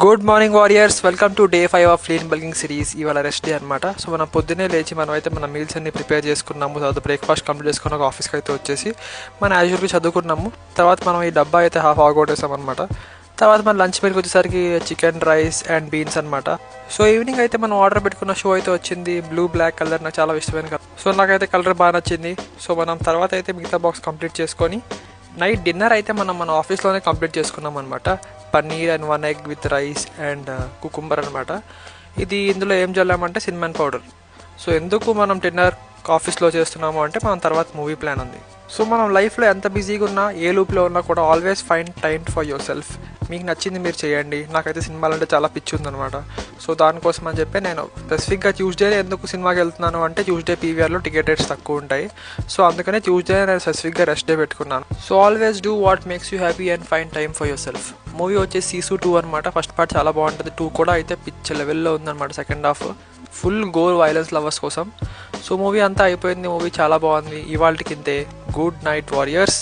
Good morning warriors, welcome to day 5 of clean bulking series. ఇవాళ rest day అనమాట. So మనం పొద్దున్నే లేచి మన మీల్స్ అన్ని ప్రిపేర్ చేసుకున్నాము. తర్వాత బ్రేక్ఫాస్ట్ కంప్లీట్ చేసుకుని ఒక ఆఫీస్కి అయితే వచ్చేసి మన యాజువల్గా చదువుకున్నాము. తర్వాత మనం ఈ డబ్బా అయితే హాఫ్ ఆగొట్టేసాం అనమాట. తర్వాత మన లంచ్ మీల్కి వచ్చేసరికి చికెన్ రైస్ అండ్ బీన్స్ అనమాట. సో ఈవినింగ్ అయితే మనం ఆర్డర్ పెట్టుకున్న షో అయితే వచ్చింది. బ్లూ బ్లాక్ కలర్ నాకు చాలా ఇష్టమైన కలర్. సో నాకైతే కలర్ బాగా నచ్చింది. సో మనం తర్వాత అయితే మిగతా బాక్స్ కంప్లీట్ చేసుకొని నైట్ డిన్నర్ అయితే మన ఆఫీస్లోనే కంప్లీట్ చేసుకున్నాం అనమాట. Paneer and 1 egg with rice and cucumber అనమాట. ఇందులో ఏం చల్లామంటే సిన్నమన్ పౌడర్. సో ఎందుకు మనం డిన్నర్ ఆఫీస్లో చేస్తున్నాము అంటే మనం తర్వాత మూవీ ప్లాన్ ఉంది. సో మనం లైఫ్లో ఎంత బిజీగా ఉన్నా, ఏ లూప్లో ఉన్నా కూడా always find time for your self. మీకు నచ్చింది మీరు చేయండి. నాకైతే సినిమాలు అంటే చాలా పిచ్చి ఉందనమాట. సో దానికోసం అని చెప్పి నేను స్పెసిఫిక్గా ట్యూస్డే ఎందుకు సినిమాకి వెళ్తున్నాను అంటే ట్యూస్డే పీవీఆర్లో టికెట్ రేట్స్ తక్కువ ఉంటాయి. సో అందుకనే ట్యూస్డే నేను స్పెసిఫిక్గా రెస్ట్ డే పెట్టుకున్నాను. So always do what makes you happy and find time for your self. Movie వచ్చేసి సీసు 2 అనమాట. ఫస్ట్ పార్ట్ చాలా బాగుంటుంది. 2 కూడా అయితే పిచ్ లెవెల్లో ఉందన్నమాట. Second half full gore violence lovers కోసం. సో మూవీ అంతా అయిపోయింది. మూవీ చాలా బాగుంది. ఇవాళకి ఇంతే. Good night warriors.